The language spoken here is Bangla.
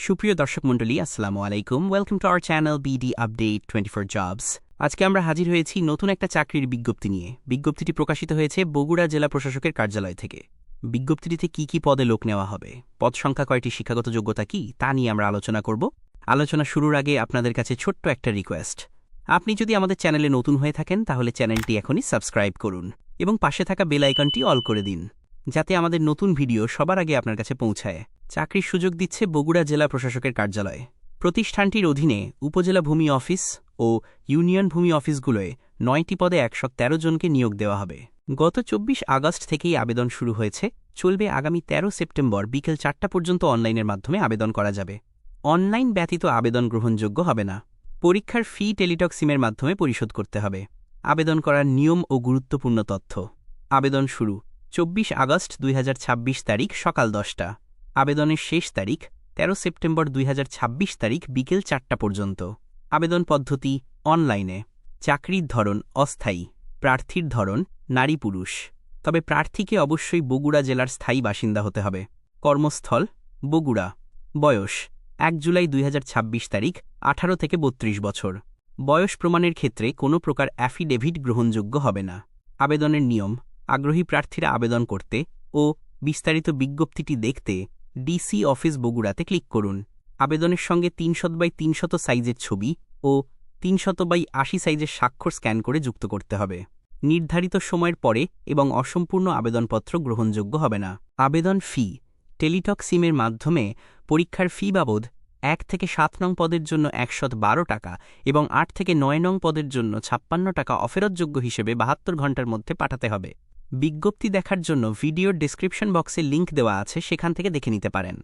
সুপ্রিয় দর্শক মণ্ডলী, আসসালামু আলাইকুম। Welcome to our channel BD update 24 jobs. আজকে আমরা হাজির হয়েছি নতুন একটা চাকরির বিজ্ঞপ্তি নিয়ে। বিজ্ঞপ্তিটি প্রকাশিত হয়েছে বগুড়া জেলা প্রশাসকের কার্যালয় থেকে। বিজ্ঞপ্তিটিতে কি কি পদে লোক নেওয়া হবে, পদ সংখ্যা কয়টি, শিক্ষাগত যোগ্যতা কি, তা নিয়ে আমরা আলোচনা করব। আলোচনা শুরুর আগে আপনাদের কাছে ছোট্ট একটা রিকোয়েস্ট। আপনি যদি আমাদের চ্যানেলে নতুন হয়ে থাকেন তাহলে চ্যানেলটি এখনই সাবস্ক্রাইব করুন এবং পাশে থাকা বেল আইকনটি অল করে দিন, যাতে আমাদের নতুন ভিডিও সবার আগে আপনার কাছে পৌঁছায়। চাকরির সুযোগ দিচ্ছে বগুড়া জেলা প্রশাসকের কার্যালয়। প্রতিষ্ঠানটির অধীনে উপজেলা ভূমি অফিস ও ইউনিয়ন ভূমি অফিসগুলোয় 9টি পদে 113 জনকে নিয়োগ দেওয়া হবে। গত 24 আগস্ট থেকেই আবেদন শুরু হয়েছে, চলবে আগামী 13 সেপ্টেম্বর বিকেল 4টা পর্যন্ত। অনলাইনের মাধ্যমে আবেদন করা যাবে। অনলাইন ব্যতীত আবেদন গ্রহণযোগ্য হবে না। পরীক্ষার ফি টেলিটক সিমের মাধ্যমে পরিশোধ করতে হবে। আবেদন করার নিয়ম ও গুরুত্বপূর্ণ তথ্য। আবেদন শুরু 24 আগস্ট 2026 তারিখ সকাল 10টা। আবেদনের শেষ তারিখ 13 সেপ্টেম্বর 2026 তারিখ বিকেল 4টা পর্যন্ত। আবেদন পদ্ধতি অনলাইনে। চাকরির ধরন অস্থায়ী। প্রার্থীর ধরন নারী পুরুষ, তবে প্রার্থীকে অবশ্যই বগুড়া জেলার স্থায়ী বাসিন্দা হতে হবে। কর্মস্থল বগুড়া। বয়স 1 জুলাই 2026 তারিখ 18 থেকে 32 বছর। বয়স প্রমাণের ক্ষেত্রে কোনো প্রকার অ্যাফিডেভিট গ্রহণযোগ্য হবে না। আবেদনের নিয়ম: আগ্রহী প্রার্থীরা আবেদন করতে ও বিস্তারিত বিজ্ঞপ্তিটি দেখতে ডিসি অফিস বগুড়াতে ক্লিক করুন। আবেদনের সঙ্গে 300x300 সাইজের ছবি ও 300x80 সাইজের স্বাক্ষর স্ক্যান করে যুক্ত করতে হবে। নির্ধারিত সময়ের পরে এবং অসম্পূর্ণ আবেদনপত্র গ্রহণযোগ্য হবে না। আবেদন ফি টেলিটক সিমের মাধ্যমে পরীক্ষার ফি বাবদ 1 থেকে 7 নং পদের জন্য 112 টাকা এবং 8 থেকে 9 নং পদের জন্য 56 টাকা অফেরতযোগ্য হিসেবে 72 ঘণ্টার মধ্যে পাঠাতে হবে। বিজ্ঞপ্তি দেখার জন্য ভিডিওর ডেসক্রিপশন বক্সে লিঙ্ক দেওয়া আছে, সেখান থেকে দেখে নিতে পারেন।